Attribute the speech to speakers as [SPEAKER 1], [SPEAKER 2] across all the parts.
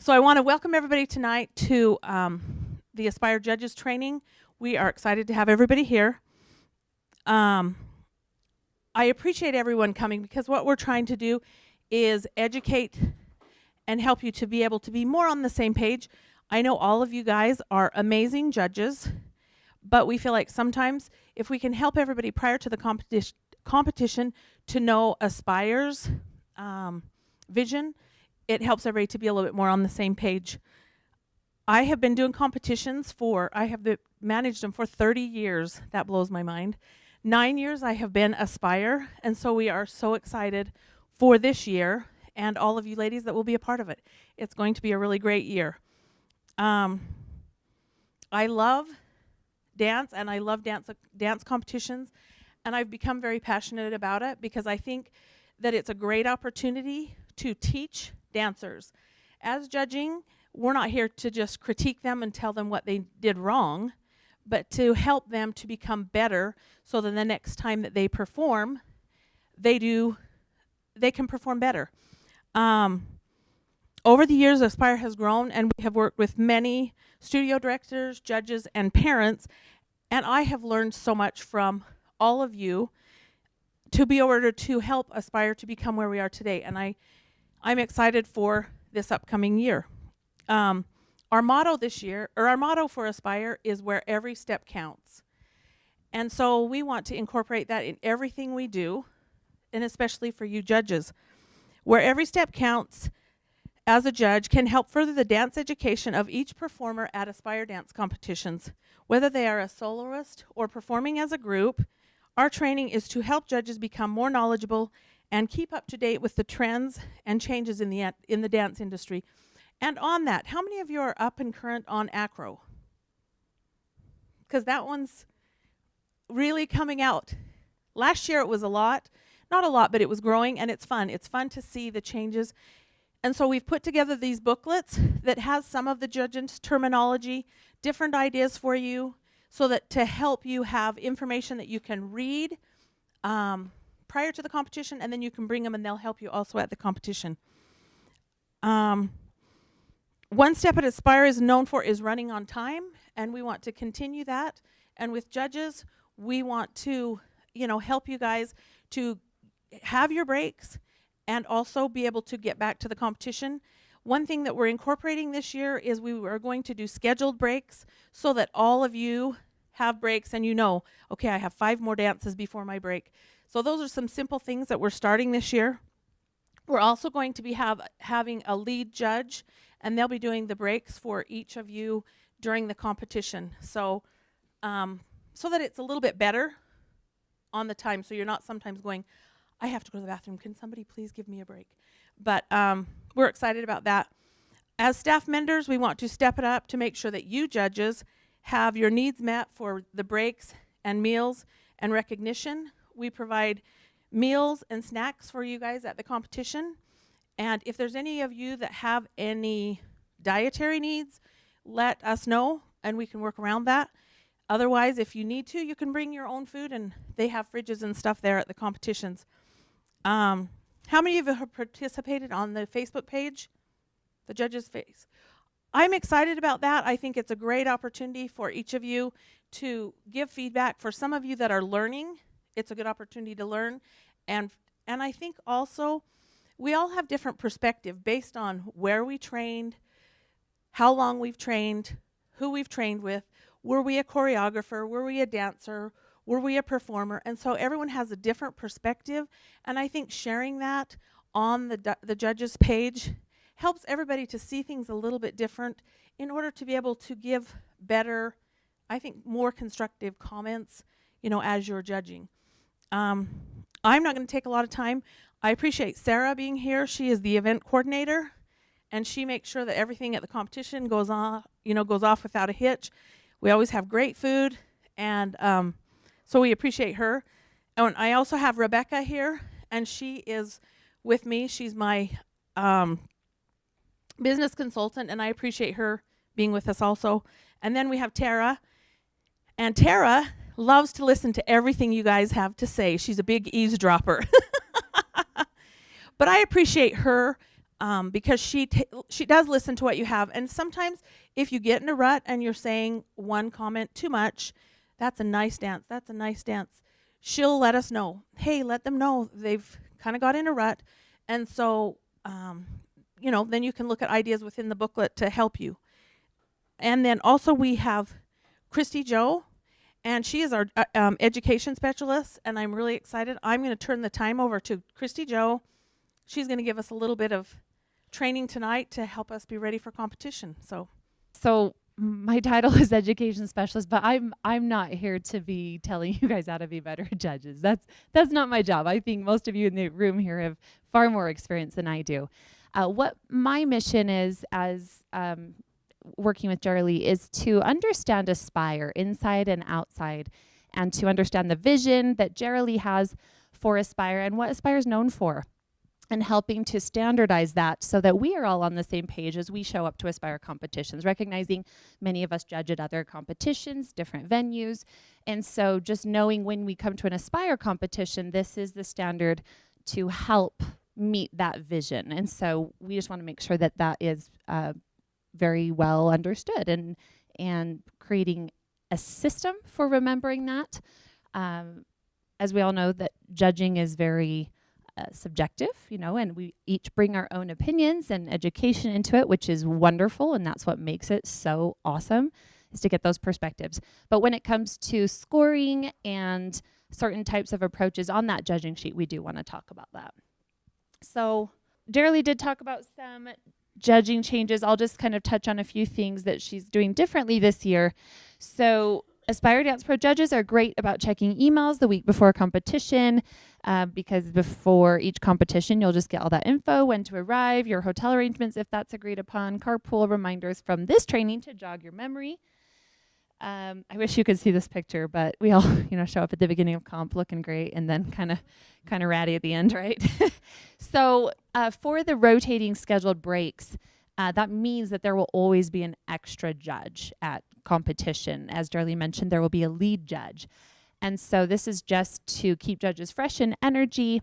[SPEAKER 1] So I want to welcome everybody tonight to the Aspire Judges Training. We are excited to have everybody here. I appreciate everyone coming because what we're trying to do is educate and help you to be able to be more on the same page. I know all of you guys are amazing judges, but we feel like sometimes if we can help everybody prior to the competition to know Aspire's vision, it helps everybody to be a little bit more on the same page. I have been doing competitions managed them for 30 years. That blows my mind. 9 years I have been Aspire, and so we are so excited for this year and all of you ladies that will be a part of it. It's going to be a really great year. I love dance, and I love dance competitions, and I've become very passionate about it because I think that it's a great opportunity to teach dancers. As judging, we're not here to just critique them and tell them what they did wrong, but to help them to become better so that the next time that they perform, they can perform better. Over the years, Aspire has grown, and we have worked with many studio directors, judges, and parents, and I have learned so much from all of you to be able to help Aspire to become where we are today. And I'm excited for this upcoming year. Our motto for Aspire is where every step counts. And so we want to incorporate that in everything we do, and especially for you judges. Where every step counts as a judge can help further the dance education of each performer at Aspire dance competitions. Whether they are a soloist or performing as a group, our training is to help judges become more knowledgeable and keep up to date with the trends and changes in the dance industry. And on that, how many of you are up and current on acro? Because that one's really coming out. Last year it was not a lot, but it was growing, and it's fun. It's fun to see the changes. And so we've put together these booklets that has some of the judges' terminology, different ideas for you, so that to help you have information that you can read prior to the competition, and then you can bring them and they'll help you also at the competition. One step at Aspire is known for is running on time, and we want to continue that. And with judges, we want to, help you guys to have your breaks and also be able to get back to the competition. One thing that we're incorporating this year is we are going to do scheduled breaks so that all of you have breaks and okay, I have 5 more dances before my break. So those are some simple things that we're starting this year. We're also going to be having a lead judge, and they'll be doing the breaks for each of you during the competition. So that it's a little bit better on the time, so you're not sometimes going, I have to go to the bathroom. Can somebody please give me a break? But we're excited about that. As staff members, we want to step it up to make sure that you judges have your needs met for the breaks and meals and recognition. We provide meals and snacks for you guys at the competition. And if there's any of you that have any dietary needs, let us know and we can work around that. Otherwise, if you need to, you can bring your own food, and they have fridges and stuff there at the competitions. How many of you have participated on the Facebook page, the Judges Face? I'm excited about that. I think it's a great opportunity for each of you to give feedback. For some of you that are learning, it's a good opportunity to learn. And I think also we all have different perspective based on where we trained, how long we've trained, who we've trained with. Were we a choreographer? Were we a dancer? Were we a performer? And so everyone has a different perspective. And I think sharing that on the judges page helps everybody to see things a little bit different in order to be able to give better, I think, more constructive comments, as you're judging. I'm not going to take a lot of time. I appreciate Sarah being here. She is the event coordinator, and she makes sure that everything at the competition goes off without a hitch. We always have great food, and so we appreciate her. And I also have Rebecca here, and she is with me. She's my business consultant, and I appreciate her being with us also. And then we have Tara, and Tara loves to listen to everything you guys have to say. She's a big eavesdropper. But I appreciate her because she does listen to what you have. And sometimes if you get in a rut and you're saying one comment too much, that's a nice dance. That's a nice dance. She'll let us know. Hey, let them know they've kind of got in a rut. And so, then you can look at ideas within the booklet to help you. And then also we have Christy Joe, and she is our education specialist, and I'm really excited. I'm going to turn the time over to Christy Joe. She's going to give us a little bit of training tonight to help us be ready for competition.
[SPEAKER 2] So my title is education specialist, but I'm not here to be telling you guys how to be better judges. That's not my job. I think most of you in the room here have far more experience than I do. What my mission is as working with Jerry is to understand Aspire inside and outside, and to understand the vision that Jerry has for Aspire and what Aspire is known for, and helping to standardize that so that we are all on the same page as we show up to Aspire competitions, recognizing many of us judge at other competitions, different venues. And so just knowing when we come to an Aspire competition, this is the standard to help meet that vision. And so we just want to make sure that that is very well understood, and creating a system for remembering that. As we all know, that judging is very subjective, and we each bring our own opinions and education into it, which is wonderful, and that's what makes it so awesome, is to get those perspectives. But when it comes to scoring and certain types of approaches on that judging sheet, we do want to talk about that. So Darely did talk about some judging changes. I'll just kind of touch on a few things that she's doing differently this year. So Aspire Dance Pro judges are great about checking emails the week before competition, because before each competition, you'll just get all that info, when to arrive, your hotel arrangements if that's agreed upon, carpool reminders from this training to jog your memory. I wish you could see this picture, but we all, show up at the beginning of comp looking great and then kind of ratty at the end, right? So for the rotating scheduled breaks, that means that there will always be an extra judge at competition. As Darlene mentioned, there will be a lead judge. And so this is just to keep judges fresh in energy.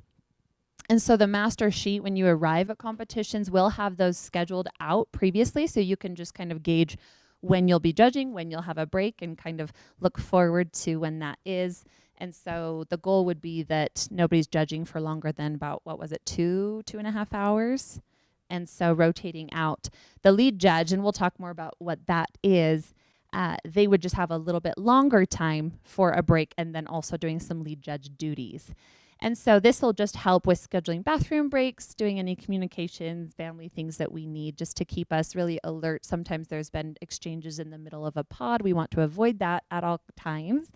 [SPEAKER 2] And so the master sheet, when you arrive at competitions, will have those scheduled out previously, so you can just kind of gauge when you'll be judging, when you'll have a break, and kind of look forward to when that is. And so the goal would be that nobody's judging for longer than about, 2.5 hours? And so rotating out the lead judge, and we'll talk more about what that is, they would just have a little bit longer time for a break, and then also doing some lead judge duties. And so this will just help with scheduling bathroom breaks, doing any communications, family things that we need, just to keep us really alert. Sometimes there's been exchanges in the middle of a pod. We want to avoid that at all times.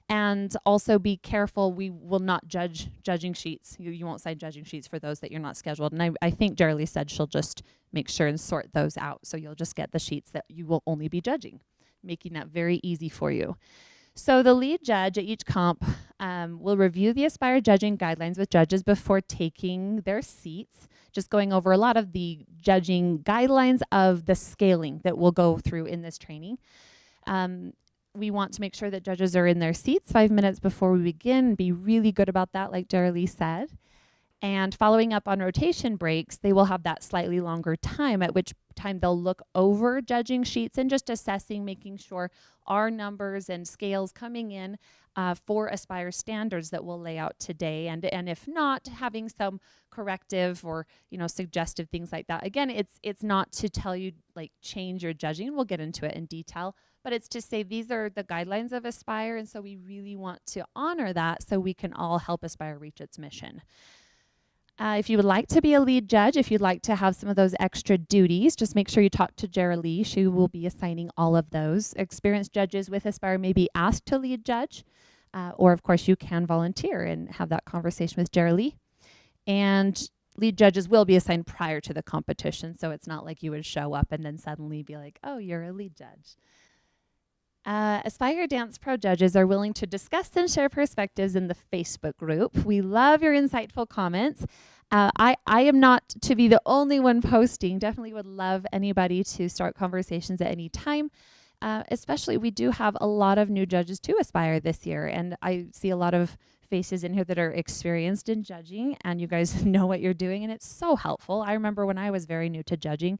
[SPEAKER 2] And also be careful, we will not judge judging sheets. You won't sign judging sheets for those that you're not scheduled. And I think Darely said she'll just make sure and sort those out. So you'll just get the sheets that you will only be judging, making that very easy for you. So the lead judge at each comp will review the Aspire judging guidelines with judges before taking their seats, just going over a lot of the judging guidelines of the scaling that we'll go through in this training. We want to make sure that judges are in their seats 5 minutes before we begin. Be really good about that, like Darely said. And following up on rotation breaks, they will have that slightly longer time, at which time they'll look over judging sheets and just assessing, making sure our numbers and scales coming in for Aspire standards that we'll lay out today. And if not, having some corrective or suggestive things like that. Again, it's not to tell you like change your judging. We'll get into it in detail. But it's to say these are the guidelines of Aspire, and so we really want to honor that so we can all help Aspire reach its mission. If you would like to be a lead judge, if you'd like to have some of those extra duties, just make sure you talk to Jerry. She will be assigning all of those. Experienced judges with Aspire may be asked to lead judge, or of course you can volunteer and have that conversation with Jerry. And lead judges will be assigned prior to the competition, so it's not like you would show up and then suddenly be like, oh, you're a lead judge. Aspire Dance Pro judges are willing to discuss and share perspectives in the Facebook group. We love your insightful comments. I am not to be the only one posting. Definitely would love anybody to start conversations at any time. Especially we do have a lot of new judges to Aspire this year, and I see a lot of faces in here that are experienced in judging, and you guys know what you're doing, and it's so helpful. I remember when I was very new to judging,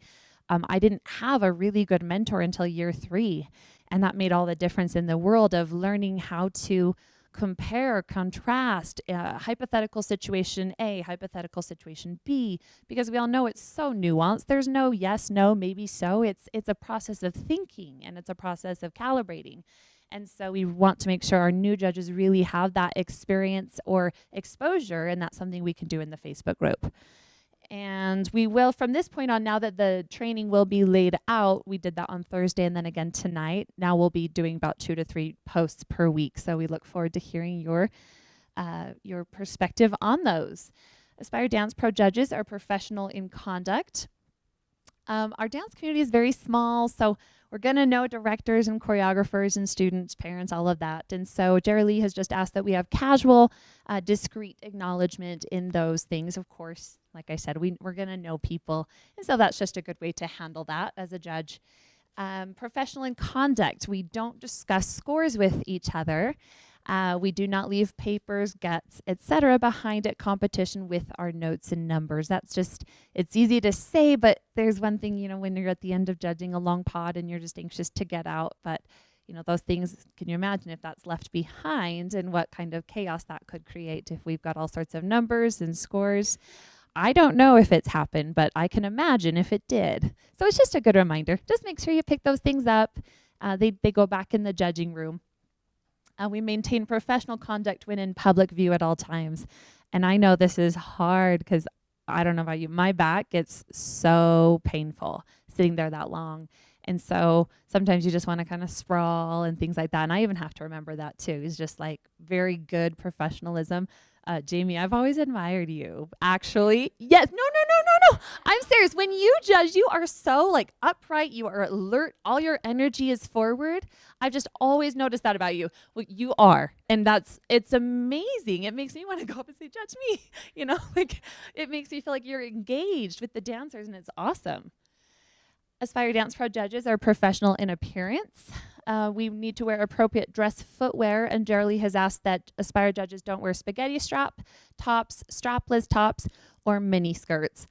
[SPEAKER 2] I didn't have a really good mentor until year 3, and that made all the difference in the world of learning how to compare, contrast, hypothetical situation A, hypothetical situation B, because we all know it's so nuanced. There's no yes, no, maybe so. It's a process of thinking, and it's a process of calibrating. And so we want to make sure our new judges really have that experience or exposure, and that's something we can do in the Facebook group. And we will, from this point on, now that the training will be laid out, we did that on Thursday and then again tonight. Now we'll be doing about 2 to 3 posts per week. So we look forward to hearing your perspective on those. Aspire Dance Pro judges are professional in conduct. Our dance community is very small, so we're going to know directors and choreographers and students, parents, all of that. And so Jerry Lee has just asked that we have casual, discreet acknowledgement in those things. Of course, like I said, we're going to know people. And so that's just a good way to handle that as a judge. Professional in conduct. We don't discuss scores with each other. We do not leave papers, guts, etc. behind at competition with our notes and numbers. That's just, it's easy to say, but there's one thing, you know, when you're at the end of judging a long pod and you're just anxious to get out, but you know, those things, can you imagine if that's left behind and what kind of chaos that could create if we've got all sorts of numbers and scores? I don't know if it's happened, but I can imagine if it did. So it's just a good reminder. Just make sure you pick those things up. They go back in the judging room. We maintain professional conduct when in public view at all times. And I know this is hard because I don't know about you, my back gets so painful sitting there that long. And so sometimes you just want to kind of sprawl and things like that. And I even have to remember that too. It's just like very good professionalism. Jamie, I've always admired you. Actually, yes. No. I'm serious. When you judge, you are so like upright. You are alert. All your energy is forward. I've just always noticed that about you. Well, you are. And it's amazing. It makes me want to go up and say, judge me. You know, like it makes me feel like you're engaged with the dancers, and it's awesome. Aspire Dance Pro judges are professional in appearance. We need to wear appropriate dress footwear, and Jerry has asked that Aspire judges don't wear spaghetti strap tops, strapless tops, or mini skirts.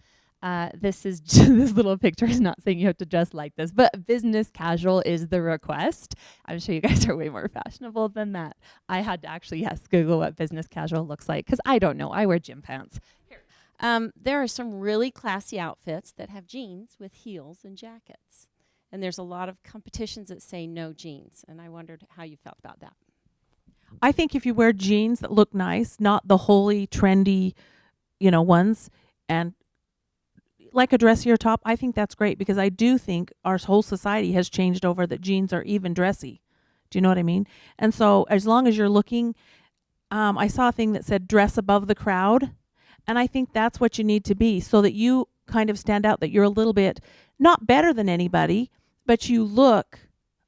[SPEAKER 2] This little picture is not saying you have to dress like this, but business casual is the request. I'm sure you guys are way more fashionable than that. I had to actually, Google what business casual looks like because I don't know. I wear gym pants.
[SPEAKER 3] There are some really classy outfits that have jeans with heels and jackets. And there's a lot of competitions that say no jeans. And I wondered how you felt about that.
[SPEAKER 1] I think if you wear jeans that look nice, not the wholly trendy, ones, and like a dressier top, I think that's great because I do think our whole society has changed over that jeans are even dressy. Do you know what I mean? And so as long as you're looking, I saw a thing that said dress above the crowd. And I think that's what you need to be so that you kind of stand out, that you're a little bit not better than anybody, but you look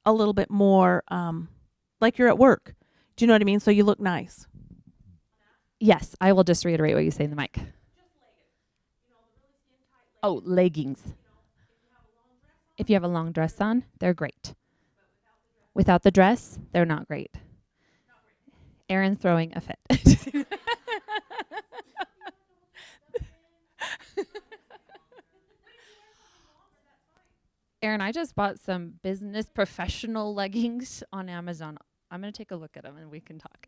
[SPEAKER 1] a little bit more like you're at work. Do you know what I mean? So you look nice.
[SPEAKER 2] Yes, I will just reiterate what you say in the mic. Oh, leggings. If you have a long dress on, they're great. Without the dress, they're not great. Aaron's throwing a fit. Aaron, I just bought some business professional leggings on Amazon. I'm going to take a look at them and we can talk.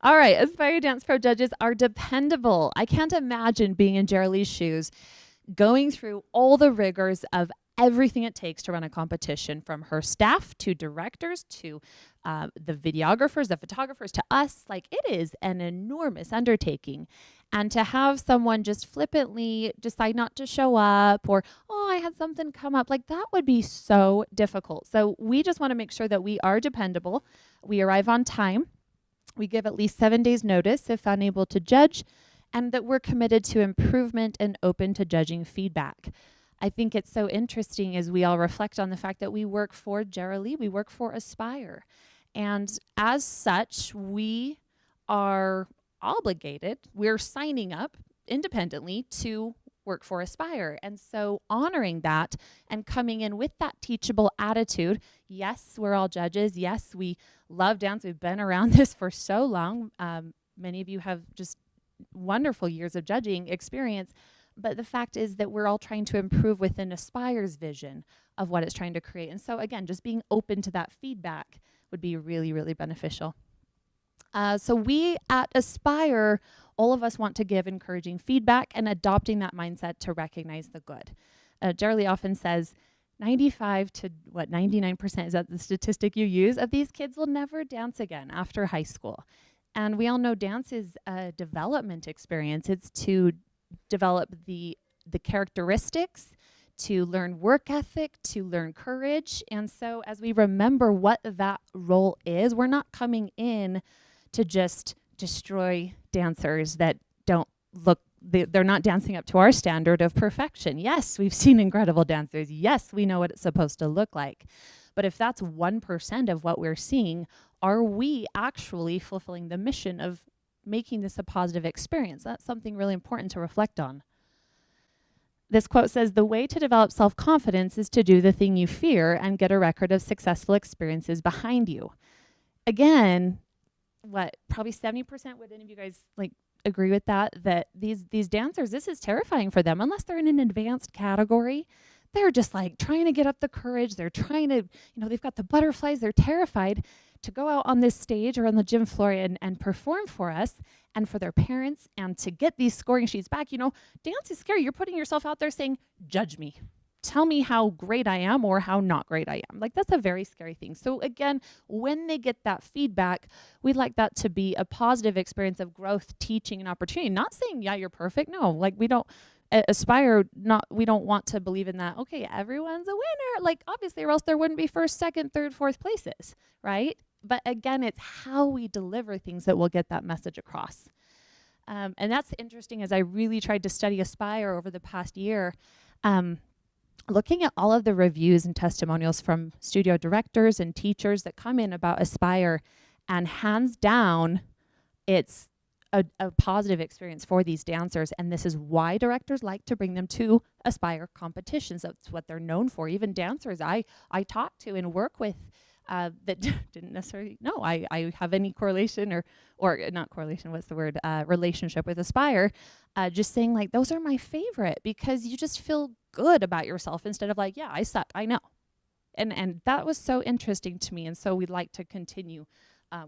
[SPEAKER 2] All right, Aspire Dance Pro judges are dependable. I can't imagine being in Jerry Lee's shoes, going through all the rigors of everything it takes to run a competition, from her staff to directors to the videographers, the photographers, to us. Like, it is an enormous undertaking. And to have someone just flippantly decide not to show up, or, oh, I had something come up, like that would be so difficult. So we just want to make sure that we are dependable. We arrive on time. We give at least 7 days notice if unable to judge, and that we're committed to improvement and open to judging feedback. I think it's so interesting as we all reflect on the fact that we work for Jerry Lee, we work for Aspire. And as such, we are obligated, we're signing up independently to work for Aspire. And so honoring that and coming in with that teachable attitude. Yes, we're all judges. Yes, we love dance. We've been around this for so long. Many of you have just wonderful years of judging experience. But the fact is that we're all trying to improve within Aspire's vision of what it's trying to create. And so again, just being open to that feedback would be really, really beneficial. So we at Aspire, all of us want to give encouraging feedback and adopting that mindset to recognize the good. Jarlee often says 95 to 99%, is that the statistic you use, of these kids will never dance again after high school. And we all know dance is a development experience. It's to develop the characteristics, to learn work ethic, to learn courage. And so as we remember what that role is, we're not coming in to just destroy dancers that don't look, they're not dancing up to our standard of perfection. Yes, we've seen incredible dancers. Yes, we know what it's supposed to look like. But if that's 1% of what we're seeing, are we actually fulfilling the mission of making this a positive experience? That's something really important to reflect on. This quote says, "The way to develop self-confidence is to do the thing you fear and get a record of successful experiences behind you." Again, probably 70%, would any of you guys agree with that? That these dancers, this is terrifying for them unless they're in an advanced category. They're just trying to get up the courage. They're trying to, they've got the butterflies. They're terrified to go out on this stage or on the gym floor and perform for us and for their parents and to get these scoring sheets back. Dance is scary. You're putting yourself out there saying, judge me. Tell me how great I am or how not great I am. That's a very scary thing. So again, when they get that feedback, we'd like that to be a positive experience of growth, teaching, and opportunity. Not saying, yeah, you're perfect. No, we don't Aspire, we don't want to believe in that, okay, everyone's a winner. Obviously, or else there wouldn't be first, second, third, fourth places, right? But again, it's how we deliver things that will get that message across. And that's interesting as I really tried to study Aspire over the past year. Looking at all of the reviews and testimonials from studio directors and teachers that come in about Aspire, and hands down, it's a positive experience for these dancers. And this is why directors like to bring them to Aspire competitions. That's what they're known for. Even dancers I talk to and work with that didn't necessarily know I have any correlation or not correlation, what's the word, relationship with Aspire, just saying those are my favorite because you just feel good about yourself instead of yeah, I suck, I know. And that was so interesting to me. And so we'd like to continue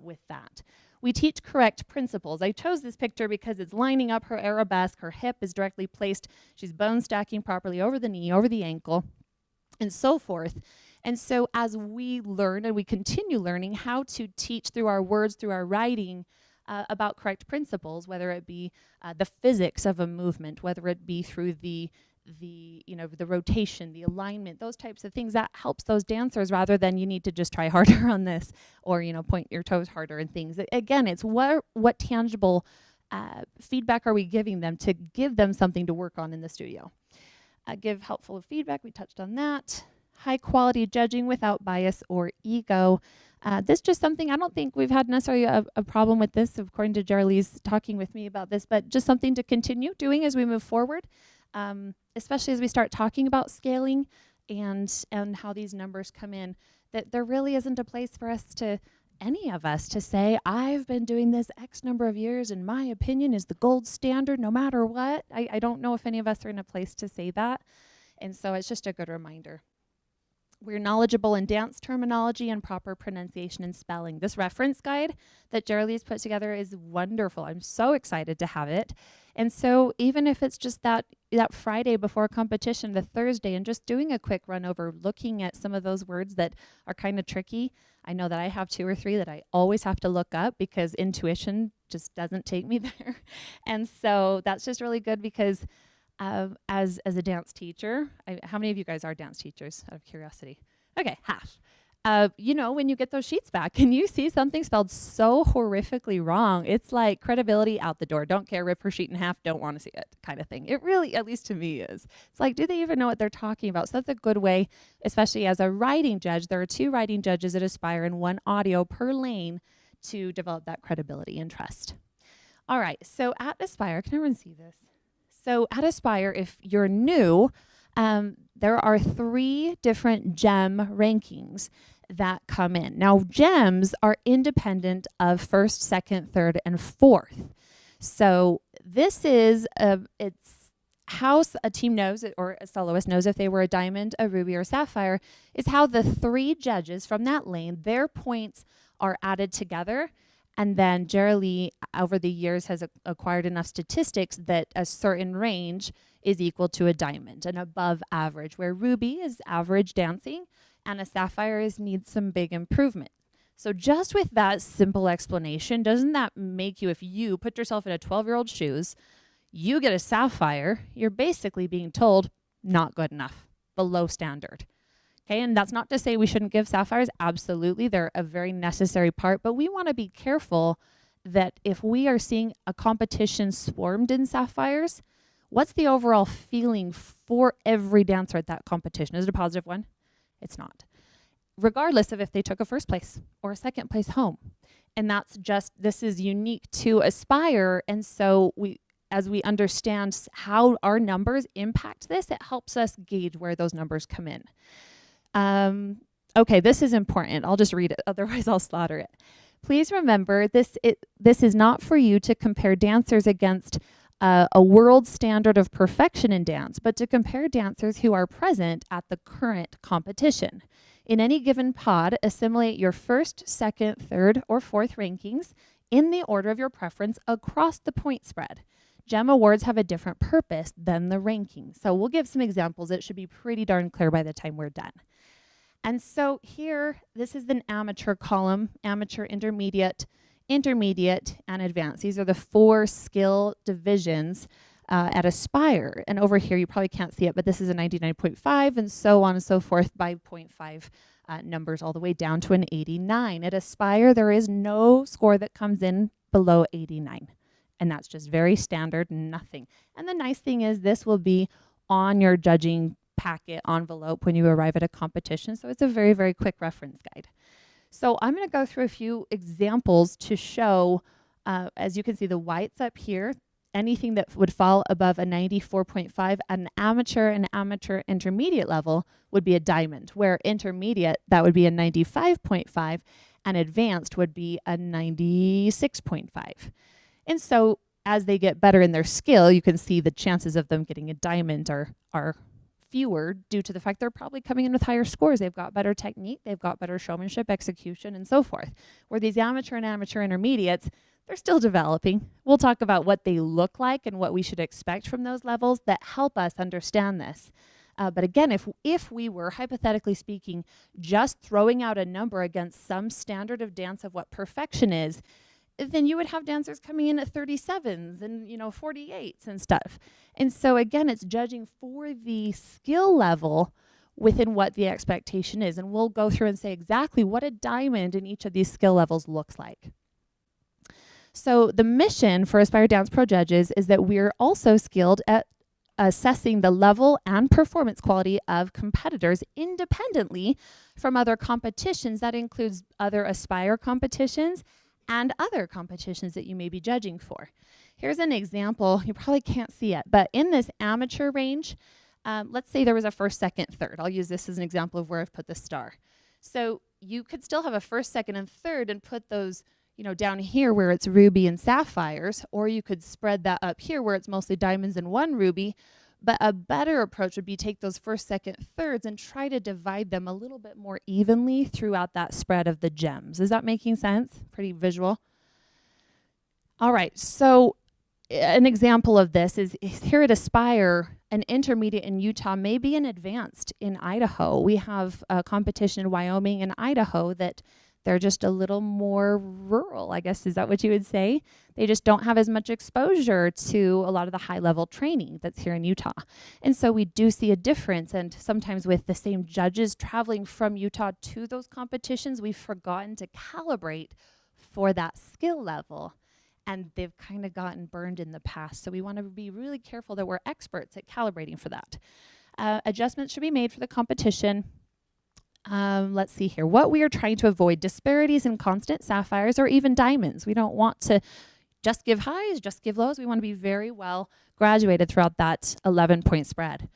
[SPEAKER 2] with that. We teach correct principles. I chose this picture because it's lining up her arabesque. Her hip is directly placed. She's bone stacking properly over the knee, over the ankle, and so forth. And so as we learn and we continue learning how to teach through our words, through our writing, about correct principles, whether it be the physics of a movement, whether it be through the rotation, the alignment, those types of things, that helps those dancers rather than you need to just try harder on this or, point your toes harder and things. Again, it's what tangible feedback are we giving them to give them something to work on in the studio. Give helpful feedback. We touched on that. High quality judging without bias or ego. This is just something, I don't think we've had necessarily a problem with this, according to Jarlee's talking with me about this, but just something to continue doing as we move forward. Especially as we start talking about scaling and how these numbers come in, that there really isn't a place for us any of us to say, I've been doing this X number of years and my opinion is the gold standard no matter what. I don't know if any of us are in a place to say that. And so it's just a good reminder. We're knowledgeable in dance terminology and proper pronunciation and spelling. This reference guide that Jarlee's put together is wonderful. I'm so excited to have it. And so even if it's just that Friday before competition, the Thursday, and just doing a quick run over, looking at some of those words that are kind of tricky. I know that I have 2 or 3 that I always have to look up because intuition just doesn't take me there. And so that's just really good because as a dance teacher, how many of you guys are dance teachers out of curiosity? Okay, half. When you get those sheets back and you see something spelled so horrifically wrong, it's like credibility out the door. Don't care, rip her sheet in half, don't want to see it kind of thing. It really, at least to me, is. It's do they even know what they're talking about? So that's a good way, especially as a writing judge. There are 2 writing judges at Aspire and 1 audio per lane to develop that credibility and trust. All right, so at Aspire, can everyone see this? So at Aspire, if you're new, there are 3 different GEM rankings that come in. Now, GEMs are independent of first, second, third, and fourth. So this is it's how a team knows it, or a soloist knows if they were a diamond, a ruby, or sapphire, is how the 3 judges from that lane, their points are added together. And then Jerilee, over the years, has acquired enough statistics that a certain range is equal to a diamond, an above average, where ruby is average dancing and a sapphire needs some big improvement. So just with that simple explanation, doesn't that make you, if you put yourself in a 12-year-old's shoes, you get a sapphire, you're basically being told, not good enough, below standard. Okay, and that's not to say we shouldn't give sapphires. Absolutely, they're a very necessary part, but we want to be careful that if we are seeing a competition swarmed in sapphires, what's the overall feeling for every dancer at that competition? Is it a positive one? It's not. Regardless of if they took a first place or a second place home. And that's just, this is unique to Aspire, and so as we understand how our numbers impact this, it helps us gauge where those numbers come in. Okay, this is important. I'll just read it, otherwise I'll slaughter it. Please remember, this is not for you to compare dancers against a world standard of perfection in dance, but to compare dancers who are present at the current competition. In any given pod, assimilate your first, second, third, or fourth rankings in the order of your preference across the point spread. GEM awards have a different purpose than the rankings. So we'll give some examples. It should be pretty darn clear by the time we're done. And so here, this is an amateur column, amateur, intermediate, and advanced. These are the 4 skill divisions at Aspire. And over here, you probably can't see it, but this is a 99.5 and so on and so forth by 0.5 numbers all the way down to an 89. At Aspire, there is no score that comes in below 89. And that's just very standard, nothing. And the nice thing is this will be on your judging packet envelope when you arrive at a competition. So it's a very, very quick reference guide. So I'm going to go through a few examples to show, as you can see, the whites up here, anything that would fall above a 94.5 at an amateur and amateur intermediate level would be a diamond, where intermediate, that would be a 95.5, and advanced would be a 96.5. And so as they get better in their skill, you can see the chances of them getting a diamond are fewer due to the fact they're probably coming in with higher scores. They've got better technique, they've got better showmanship, execution, and so forth. Where these amateur and amateur intermediates, they're still developing. We'll talk about what they look like and what we should expect from those levels that help us understand this. But again, if we were, hypothetically speaking, just throwing out a number against some standard of dance of what perfection is, then you would have dancers coming in at 37s and 48s and stuff. And so again, it's judging for the skill level within what the expectation is. And we'll go through and say exactly what a diamond in each of these skill levels looks like. So the mission for Aspire Dance Pro judges is that we're also skilled at assessing the level and performance quality of competitors independently from other competitions. That includes other Aspire competitions and other competitions that you may be judging for. Here's an example. You probably can't see it, but in this amateur range, let's say there was a first, second, third. I'll use this as an example of where I've put the star. So you could still have a first, second, and third and put those down here where it's ruby and sapphires, or you could spread that up here where it's mostly diamonds and 1 ruby. But a better approach would be take those first, second, thirds and try to divide them a little bit more evenly throughout that spread of the gems. Is that making sense? Pretty visual. All right, so an example of this is here at Aspire, an intermediate in Utah may be an advanced in Idaho. We have a competition in Wyoming and Idaho that they're just a little more rural, I guess. Is that what you would say? They just don't have as much exposure to a lot of the high-level training that's here in Utah. And so we do see a difference. And sometimes with the same judges traveling from Utah to those competitions, we've forgotten to calibrate for that skill level. And they've kind of gotten burned in the past. So we want to be really careful that we're experts at calibrating for that. Adjustments should be made for the competition. Let's see here. What we are trying to avoid, disparities in constant sapphires or even diamonds. We don't want to just give highs, just give lows. We want to be very well graduated throughout that 11-point spread.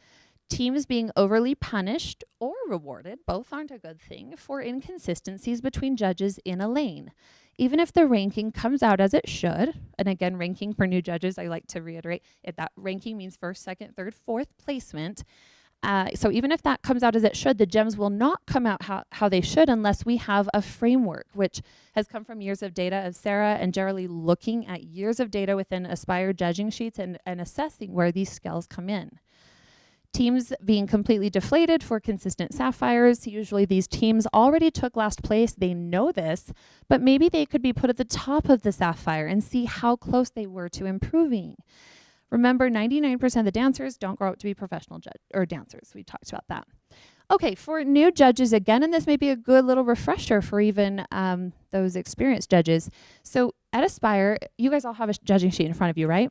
[SPEAKER 2] Teams being overly punished or rewarded, both aren't a good thing, for inconsistencies between judges in a lane. Even if the ranking comes out as it should, and again, ranking for new judges, I like to reiterate, that ranking means first, second, third, fourth placement. So even if that comes out as it should, the gems will not come out how they should unless we have a framework, which has come from years of data of Sarah and Jerry looking at years of data within Aspire judging sheets and assessing where these scales come in. Teams being completely deflated for consistent sapphires. Usually these teams already took last place. They know this, but maybe they could be put at the top of the sapphire and see how close they were to improving. Remember, 99% of the dancers don't grow up to be professional dancers. We talked about that. Okay, for new judges again, and this may be a good little refresher for even those experienced judges. So at Aspire, you guys all have a judging sheet in front of you, right?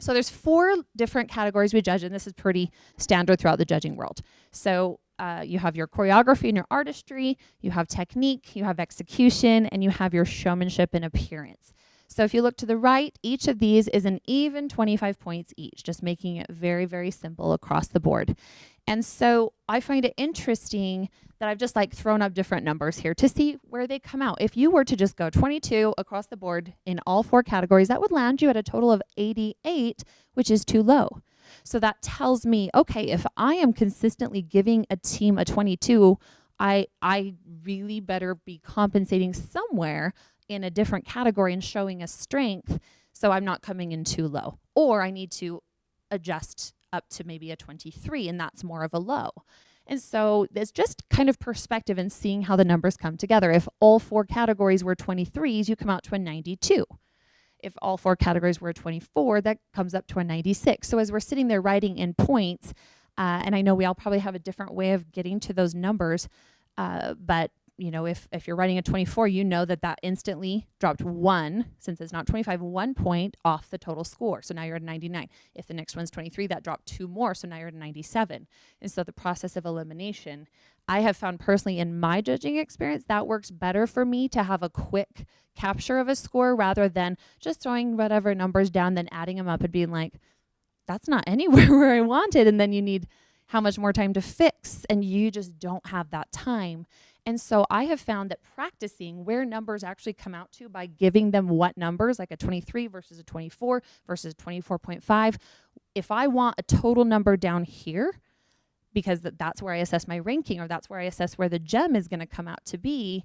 [SPEAKER 2] So there's 4 different categories we judge, and this is pretty standard throughout the judging world. So you have your choreography and your artistry, you have technique, you have execution, and you have your showmanship and appearance. So if you look to the right, each of these is an even 25 points each, just making it very, very simple across the board. And so I find it interesting that I've just like thrown up different numbers here to see where they come out. If you were to just go 22 across the board in all 4 categories, that would land you at a total of 88, which is too low. So that tells me, okay, if I am consistently giving a team a 22, I really better be compensating somewhere in a different category and showing a strength so I'm not coming in too low. Or I need to adjust up to maybe a 23, and that's more of a low. And so it's just kind of perspective and seeing how the numbers come together. If all 4 categories were 23s, you come out to a 92. If all 4 categories were 24, that comes up to a 96. So as we're sitting there writing in points, and I know we all probably have a different way of getting to those numbers, but you know, if you're writing a 24, you know that instantly dropped 1, since it's not 25, 1 point off the total score. So now you're at 99. If the next one's 23, that dropped 2 more. So now you're at 97. And so the process of elimination, I have found personally in my judging experience, that works better for me to have a quick capture of a score rather than just throwing whatever numbers down, then adding them up and being like, that's not anywhere where I wanted. And then you need how much more time to fix, and you just don't have that time. And so I have found that practicing where numbers actually come out to by giving them what numbers, like a 23 versus a 24 versus 24.5, if I want a total number down here, because that's where I assess my ranking, or that's where I assess where the gem is going to come out to be,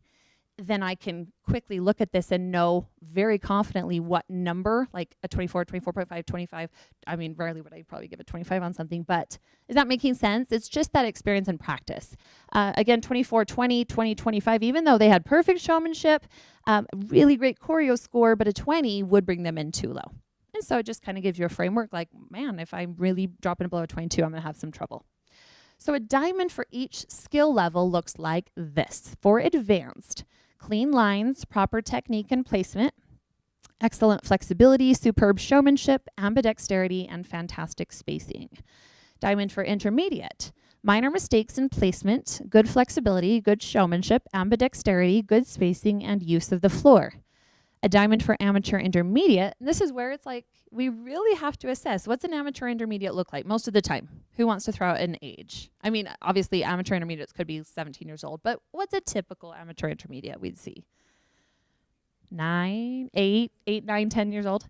[SPEAKER 2] then I can quickly look at this and know very confidently what number, like a 24, 24.5, 25. I mean, rarely would I probably give a 25 on something, but is that making sense? It's just that experience and practice. Again, 24, 20, 20, 25, even though they had perfect showmanship, really great choreo score, but a 20 would bring them in too low. And so it just kind of gives you a framework like, man, if I'm really dropping below a 22, I'm going to have some trouble. So a diamond for each skill level looks like this. For advanced, clean lines, proper technique and placement, excellent flexibility, superb showmanship, ambidexterity, and fantastic spacing. Diamond for intermediate, minor mistakes in placement, good flexibility, good showmanship, ambidexterity, good spacing, and use of the floor. A diamond for amateur intermediate, and this is where it's like we really have to assess what's an amateur intermediate look like most of the time. Who wants to throw out an age? I mean, obviously amateur intermediates could be 17 years old, but what's a typical amateur intermediate we'd see? 9, 8, 9, 10 years old.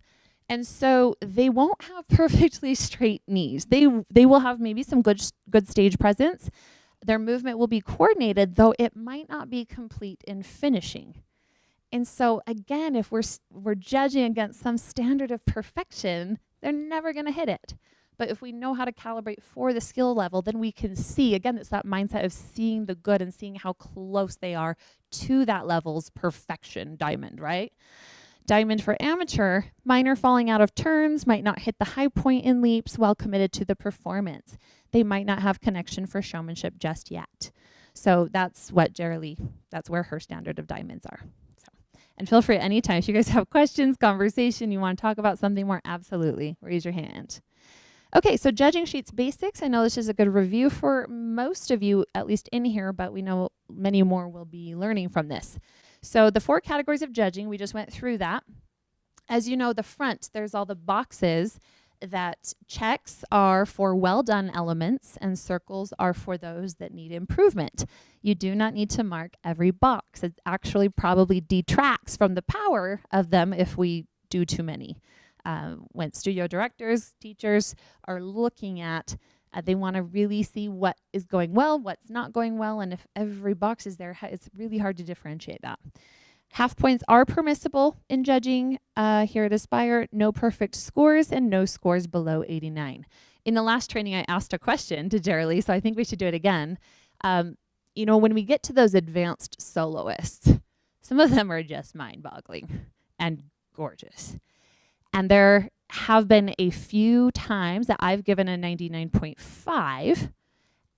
[SPEAKER 2] And so they won't have perfectly straight knees. They will have maybe some good stage presence. Their movement will be coordinated, though it might not be complete in finishing. And so again, if we're judging against some standard of perfection, they're never going to hit it. But if we know how to calibrate for the skill level, then we can see, again, it's that mindset of seeing the good and seeing how close they are to that level's perfection diamond, right? Diamond for amateur, minor falling out of turns, might not hit the high point in leaps, well committed to the performance. They might not have connection for showmanship just yet. So that's what that's where her standard of diamonds are. And feel free at any time, if you guys have questions, conversation, you want to talk about something more, absolutely, raise your hand. Okay, so judging sheets basics. I know this is a good review for most of you, at least in here, but we know many more will be learning from this. So the 4 categories of judging, we just went through that. As you know, the front, there's all the boxes that checks are for well done elements and circles are for those that need improvement. You do not need to mark every box. It actually probably detracts from the power of them if we do too many. When studio directors, teachers are looking at, they want to really see what is going well, what's not going well, and if every box is there, it's really hard to differentiate that. Half points are permissible in judging here at Aspire. No perfect scores and no scores below 89. In the last training, I asked a question to Jerry, so I think we should do it again. You know, when we get to those advanced soloists, some of them are just mind-boggling and gorgeous. And there have been a few times that I've given a 99.5,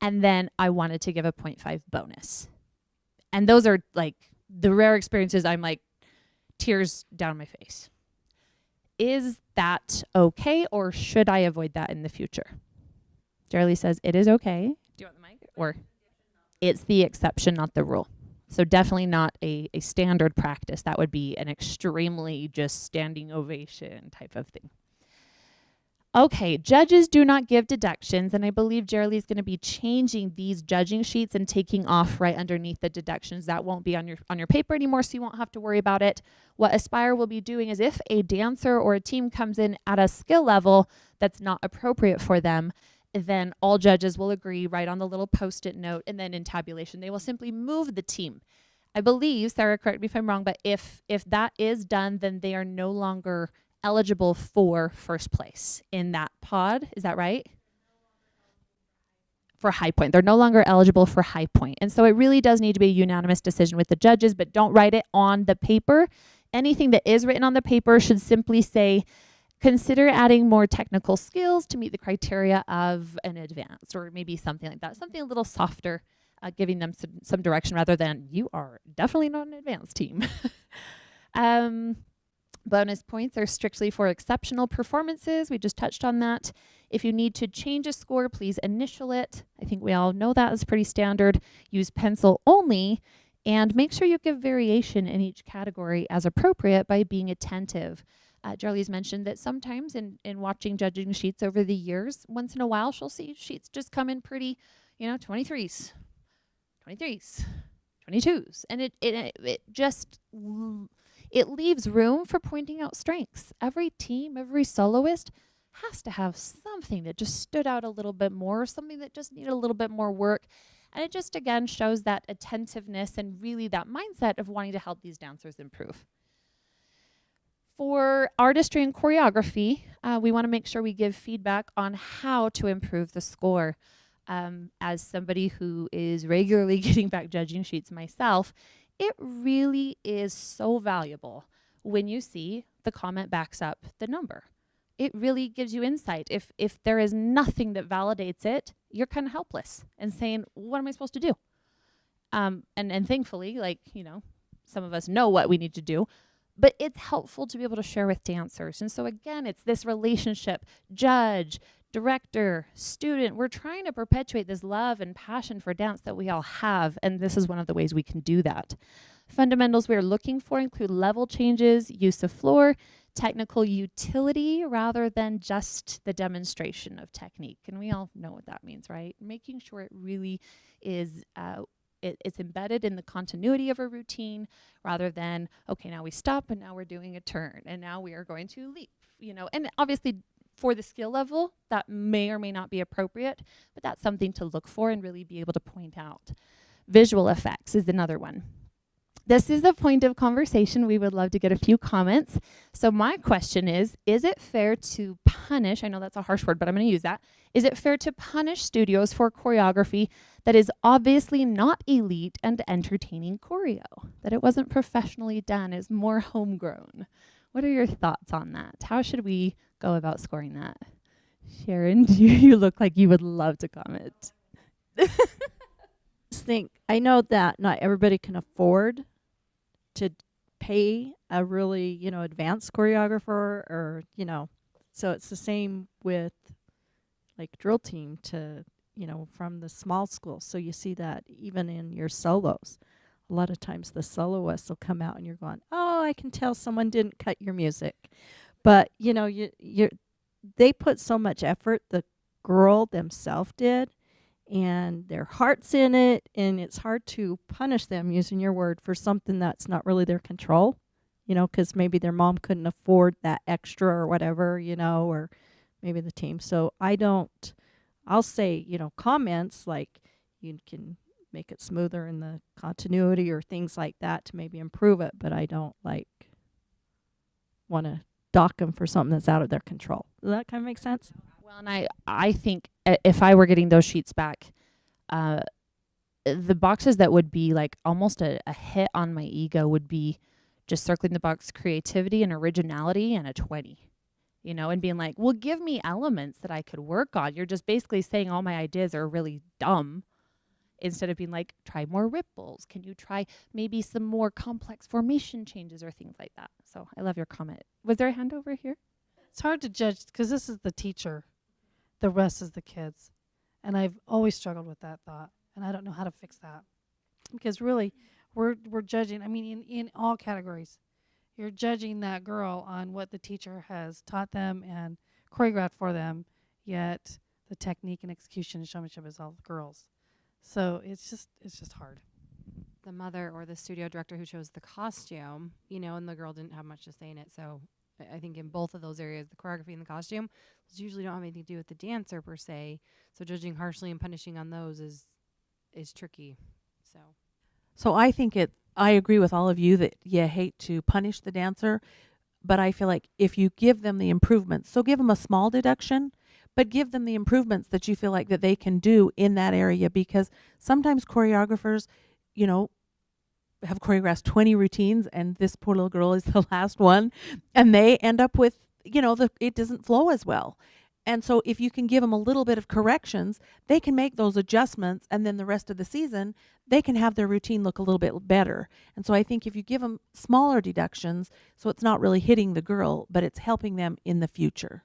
[SPEAKER 2] and then I wanted to give a 0.5 bonus. And those are like the rare experiences I'm like tears down my face. Is that okay, or should I avoid that in the future? Jerry says it is okay. Do you want the mic? Or it's the exception, not the rule. So definitely not a standard practice. That would be an extremely just standing ovation type of thing. Okay, judges do not give deductions, and I believe Jerry is going to be changing these judging sheets and taking off right underneath the deductions. That won't be on your paper anymore, so you won't have to worry about it. What Aspire will be doing is if a dancer or a team comes in at a skill level that's not appropriate for them, then all judges will agree right on the little post-it note, and then in tabulation, they will simply move the team. I believe, Sarah, correct me if I'm wrong, but if that is done, then they are no longer eligible for first place in that pod. Is that right? For high point. They're no longer eligible for high point. And so it really does need to be a unanimous decision with the judges, but don't write it on the paper. Anything that is written on the paper should simply say, consider adding more technical skills to meet the criteria of an advanced, or maybe something like that. Something a little softer, giving them some direction rather than, you are definitely not an advanced team. Bonus points are strictly for exceptional performances. We just touched on that. If you need to change a score, please initial it. I think we all know that is pretty standard. Use pencil only, and make sure you give variation in each category as appropriate by being attentive. Jarlee's mentioned that sometimes in watching judging sheets over the years, once in a while she'll see sheets just come in pretty, 23s, 22s. And it just leaves room for pointing out strengths. Every team, every soloist has to have something that just stood out a little bit more, something that just needed a little bit more work. And it just, again, shows that attentiveness and really that mindset of wanting to help these dancers improve. For artistry and choreography, we want to make sure we give feedback on how to improve the score. As somebody who is regularly getting back judging sheets myself, it really is so valuable when you see the comment backs up the number. It really gives you insight. If there is nothing that validates it, you're kind of helpless and saying, what am I supposed to do? And thankfully, some of us know what we need to do, but it's helpful to be able to share with dancers. And so again, it's this relationship, judge, director, student. We're trying to perpetuate this love and passion for dance that we all have, and this is one of the ways we can do that. Fundamentals we are looking for include level changes, use of floor, technical utility rather than just the demonstration of technique. And we all know what that means, right? Making sure it really is it's embedded in the continuity of a routine rather than, okay, now we stop and now we're doing a turn and now we are going to leap, and obviously for the skill level that may or may not be appropriate, but that's something to look for and really be able to point out. Visual effects is another one. This is a point of conversation. We would love to get a few comments. So my question is it fair to punish, I know that's a harsh word, but I'm going to use that. Is it fair to punish studios for choreography that is obviously not elite and entertaining choreo? That it wasn't professionally done, is more homegrown? What are your thoughts on that? How should we go about scoring that? Sharon, you look like you would love to comment.
[SPEAKER 4] I know that not everybody can afford to pay a really, advanced choreographer or, so it's the same with like drill team to, from the small school. So you see that even in your solos. A lot of times the soloists will come out and you're going, oh, oh, I can tell someone didn't cut your music. But, you know, they put so much effort, the girl themselves did, and their heart's in it, and it's hard to punish them, using your word, for something that's not really their control, you know, because maybe their mom couldn't afford that extra or whatever, you know, or maybe the team. So I'll say, you know, comments like you can make it smoother in the continuity or things like that to maybe improve it, but I don't want to dock them for something that's out of their control. Does that kind of make sense?
[SPEAKER 2] Well, and I think if I were getting those sheets back, the boxes that would be like almost a hit on my ego would be just circling the box creativity and originality and a 20, you know, and being like, well, give me elements that I could work on. You're just basically saying all my ideas are really dumb, instead of being like, try more ripples. Can you try maybe some more complex formation changes or things like that? So I love your comment. Was there a hand over here?
[SPEAKER 5] It's hard to judge because this is the teacher, the rest is the kids. And I've always struggled with that thought, and I don't know how to fix that. Because really, we're judging, I mean, in all categories. You're judging that girl on what the teacher has taught them and choreographed for them, yet the technique and execution and showmanship is all girls. So it's just hard.
[SPEAKER 6] The mother or the studio director who chose the costume, you know, and the girl didn't have much to say in it. So I think in both of those areas, the choreography and the costume usually don't have anything to do with the dancer per se. So judging harshly and punishing on those is tricky.
[SPEAKER 1] So I think I agree with all of you that you hate to punish the dancer, but I feel like if you give them the improvements, so give them a small deduction, but give them the improvements that you feel like that they can do in that area, because sometimes choreographers, you know, have choreographed 20 routines and this poor little girl is the last one, and they end up with, you know, it doesn't flow as well. And so if you can give them a little bit of corrections, they can make those adjustments, and then the rest of the season, they can have their routine look a little bit better. And so I think if you give them smaller deductions, so it's not really hitting the girl, but it's helping them in the future.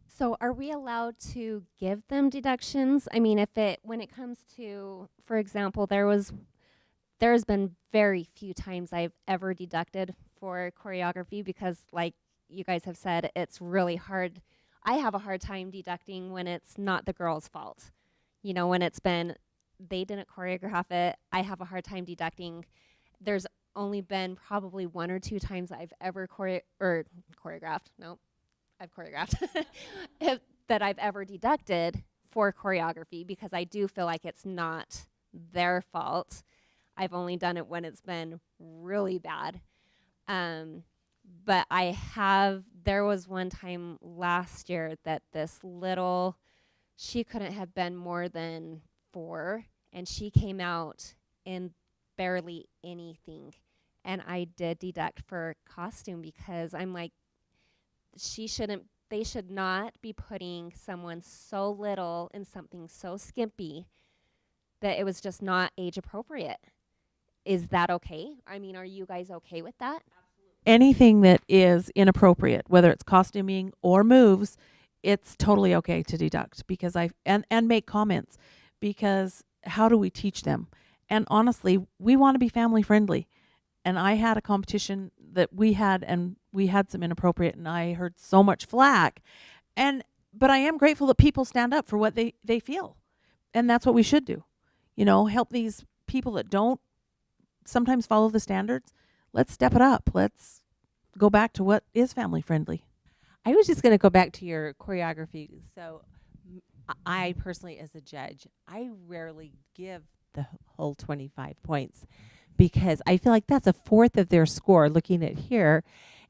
[SPEAKER 7] So are we allowed to give them deductions? I mean, when it comes to, for example, there's been very few times I've ever deducted for choreography because, like you guys have said, it's really hard. I have a hard time deducting when it's not the girl's fault. You know, when it's been, they didn't choreograph it, I have a hard time deducting. There's only been probably 1 or 2 times I've ever choreographed. Nope. I've choreographed that I've ever deducted for choreography because I do feel like it's not their fault. I've only done it when it's been really bad. But there was one time last year that she couldn't have been more than 4, and she came out in barely anything. And I did deduct for costume because I'm like, they should not be putting someone so little in something so skimpy that it was just not age appropriate. Is that okay? I mean, are you guys okay with that?
[SPEAKER 1] Anything that is inappropriate, whether it's costuming or moves, it's totally okay to deduct because and make comments, because how do we teach them? And honestly, we want to be family friendly. And I had a competition that we had some inappropriate, and I heard so much flack. But I am grateful that people stand up for what they feel. And that's what we should do. You know, help these people that don't sometimes follow the standards. Let's step it up. Let's go back to what is family friendly.
[SPEAKER 8] I was just going to go back to your choreography. So I personally, as a judge, I rarely give the whole 25 points because I feel like that's a fourth of their score looking at here.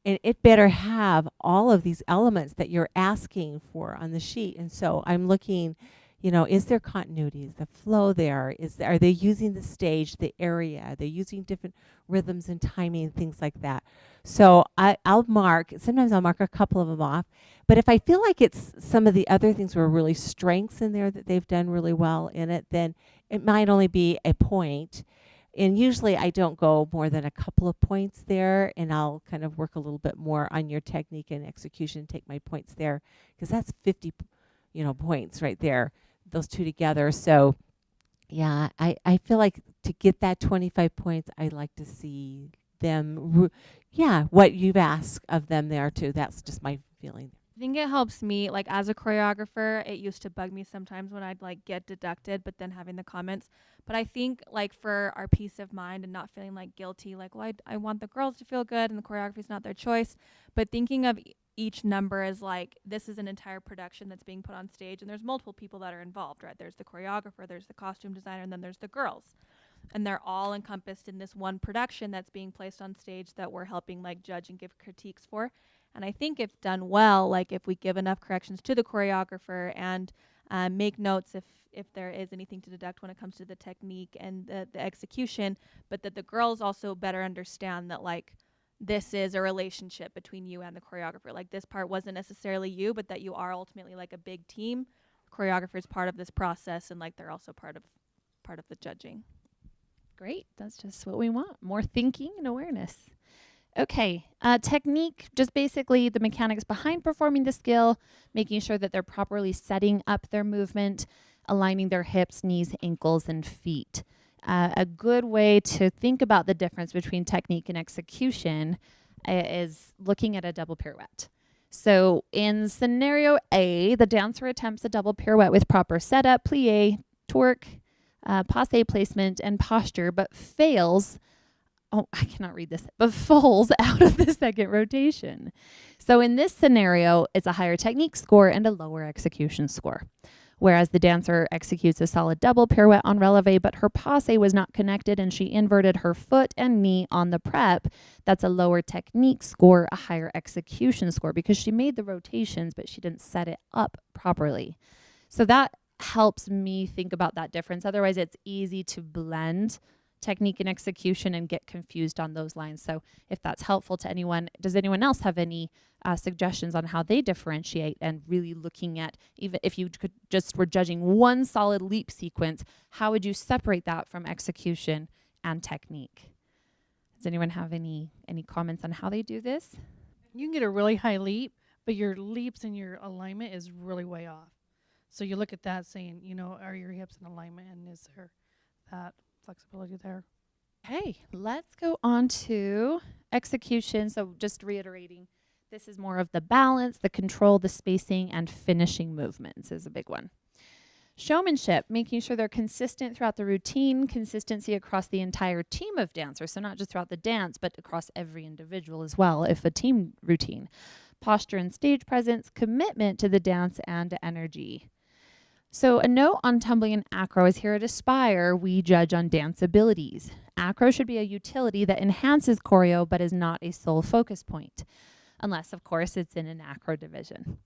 [SPEAKER 8] And it better have all of these elements that you're asking for on the sheet. And so I'm looking, you know, is there continuity? Is the flow there? Are they using the stage, the area? Are they using different rhythms and timing and things like that? So sometimes I'll mark a couple of them off. But if I feel like it's some of the other things were really strengths in there that they've done really well in it, then it might only be a point. And usually I don't go more than a couple of points there, and I'll kind of work a little bit more on your technique and execution, take my points there, because that's 50, points right there, those two together. So yeah, I feel like to get that 25 points, I like to see them, what you've asked of them there too. That's just my feeling.
[SPEAKER 9] I think it helps me, like, as a choreographer. It used to bug me sometimes when I'd like get deducted, but then having the comments. But I think, like, for our peace of mind and not feeling like guilty, like, well, I want the girls to feel good and the choreography is not their choice, but thinking of each number as like, this is an entire production that's being put on stage, and there's multiple people that are involved, right? There's the choreographer, there's the costume designer, and then there's the girls. And they're all encompassed in this one production that's being placed on stage that we're helping like judge and give critiques for. And I think if done well, like if we give enough corrections to the choreographer and make notes if there is anything to deduct when it comes to the technique and the execution, but that the girls also better understand that like this is a relationship between you and the choreographer. Like this part wasn't necessarily you, but that you are ultimately like a big team. Choreographer is part of this process, and like they're also part of the judging.
[SPEAKER 2] Great. That's just what we want. More thinking and awareness. Okay. Technique, just basically the mechanics behind performing the skill, making sure that they're properly setting up their movement, aligning their hips, knees, ankles, and feet. A good way to think about the difference between technique and execution is looking at a double pirouette. So in scenario A, the dancer attempts a double pirouette with proper setup, plie, torque, passe placement, and posture, but fails, I cannot read this, but falls out of the second rotation. So in this scenario, it's a higher technique score and a lower execution score. Whereas the dancer executes a solid double pirouette on releve, but her passe was not connected and she inverted her foot and knee on the prep, that's a lower technique score, a higher execution score, because she made the rotations, but she didn't set it up properly. So that helps me think about that difference. Otherwise, it's easy to blend technique and execution and get confused on those lines. So if that's helpful to anyone, does anyone else have any suggestions on how they differentiate and really looking at, even if you could just were judging one solid leap sequence, how would you separate that from execution and technique? Does anyone have any comments on how they do this?
[SPEAKER 5] You can get a really high leap, but your leaps and your alignment is really way off. So you look at that saying, you know, are your hips in alignment and is there that flexibility there?
[SPEAKER 2] Okay, let's go on to execution. So just reiterating, this is more of the balance, the control, the spacing, and finishing movements is a big one. Showmanship, making sure they're consistent throughout the routine, consistency across the entire team of dancers. So not just throughout the dance, but across every individual as well, if a team routine. Posture and stage presence, commitment to the dance, and energy. So a note on tumbling and acro is here at Aspire, we judge on dance abilities. Acro should be a utility that enhances choreo, but is not a sole focus point, unless, of course, it's in an acro division.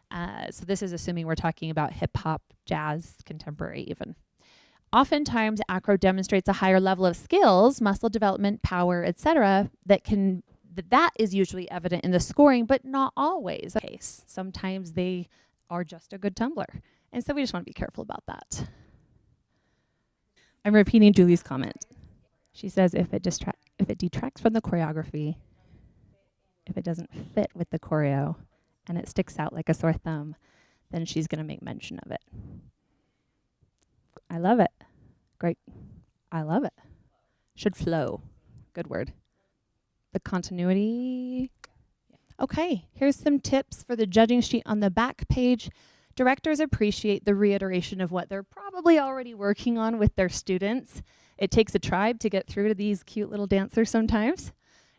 [SPEAKER 2] So this is assuming we're talking about hip hop, jazz, contemporary even. Oftentimes, acro demonstrates a higher level of skills, muscle development, power, etc. That is usually evident in the scoring, but not always the case. Sometimes they are just a good tumbler. And so we just want to be careful about that. I'm repeating Julie's comment. She says if it detracts from the choreography, if it doesn't fit with the choreo, and it sticks out like a sore thumb, then she's going to make mention of it. I love it. Great. I love it. Should flow. Good word. The continuity. Okay, here's some tips for the judging sheet on the back page. Directors appreciate the reiteration of what they're probably already working on with their students. It takes a tribe to get through to these cute little dancers sometimes.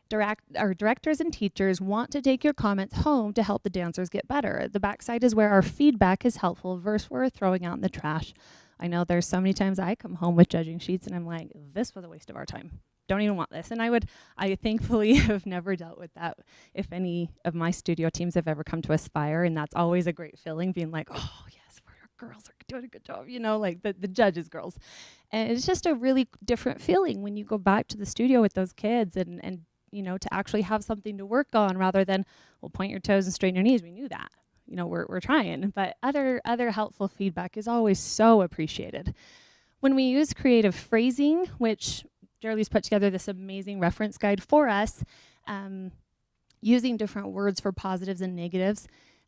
[SPEAKER 2] Directors and teachers want to take your comments home to help the dancers get better. The backside is where our feedback is helpful versus we're throwing out in the trash. I know there's so many times I come home with judging sheets and I'm like, this was a waste of our time. Don't even want this. And I thankfully have never dealt with that. If any of my studio teams have ever come to Aspire, and that's always a great feeling, being like, oh yes, our girls are doing a good job, you know, like the judges' girls. And it's just a really different feeling when you go back to the studio with those kids and you know, to actually have something to work on rather than, well, point your toes and straighten your knees. We knew that. You know, we're trying. But other helpful feedback is always so appreciated. When we use creative phrasing, which Jerry's put together this amazing reference guide for us, using different words for positives and negatives.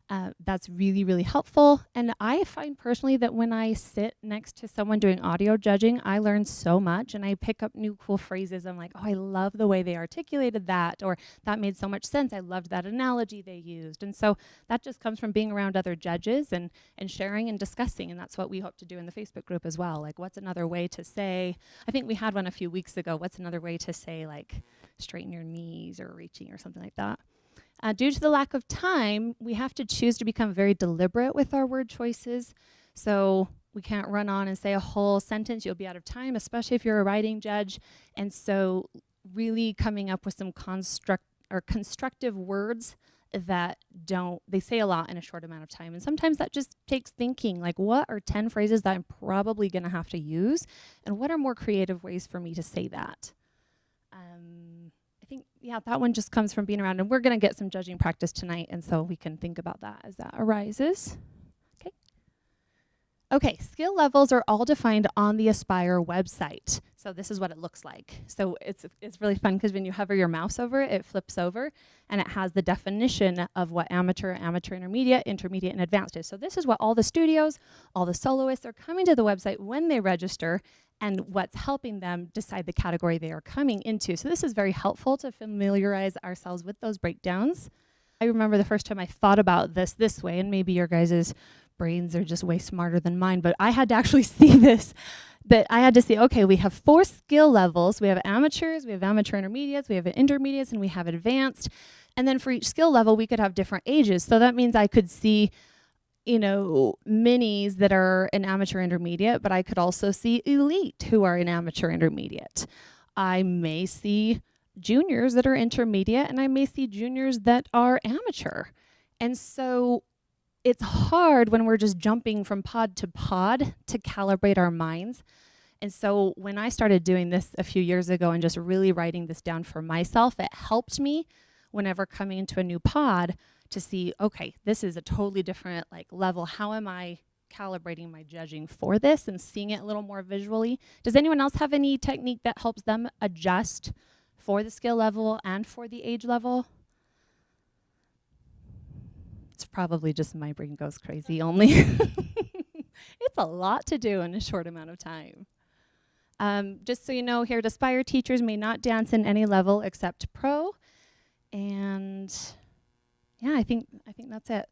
[SPEAKER 10] That's really, really helpful. And I find personally that when I sit next to someone doing audio judging, I learn so much and I pick up new cool phrases. I'm like, oh, I love the way they articulated that, or that made so much sense. I loved that analogy they used. And so that just comes from being around other judges and sharing and discussing. And that's what we hope to do in the Facebook group as well. Like, what's another way to say, I think we had one a few weeks ago, what's another way to say, like, straighten your knees or reaching or something like that. Due to the lack of time, we have to choose to become very deliberate with our word choices. So we can't run on and say a whole sentence. You'll be out of time, especially if you're a writing judge. And so really coming up with some constructive words that they say a lot in a short amount of time. And sometimes that just takes thinking, like, what are 10 phrases that I'm probably going to have to use? And what are more creative ways for me to say that? I think, yeah, that one just comes from being around, and we're going to get some judging practice tonight, and so we can think about that as that arises. Okay, skill levels are all defined on the Aspire website. So this is what it looks like. So it's really fun because when you hover your mouse over it, it flips over, and it has the definition of what amateur, intermediate, and advanced is. So this is what all the studios, all the soloists are coming to the website when they register, and what's helping them decide the category they are coming into. So this is very helpful to familiarize ourselves with those breakdowns. I remember the first time I thought about this way, and maybe your guys' brains are just way smarter than mine, but I had to actually see this, that I had to see, okay, we have 4 skill levels. We have amateurs, we have amateur intermediates, we have intermediates, and we have advanced. And then for each skill level, we could have different ages. So that means I could see, minis that are an amateur intermediate, but I could also see elite who are an amateur intermediate. I may see juniors that are intermediate, and I may see juniors that are amateur. And so it's hard when we're just jumping from pod to pod to calibrate our minds. And so when I started doing this a few years ago and just really writing this down for myself, it helped me whenever coming into a new pod to see, okay, this is a totally different level. How am I calibrating my judging for this and seeing it a little more visually? Does anyone else have any technique that helps them adjust for the skill level and for the age level? It's probably just my brain goes crazy only. It's a lot to do in a short amount of time. Just so you know, here at Aspire, teachers may not dance in any level except pro. And yeah, I think that's it.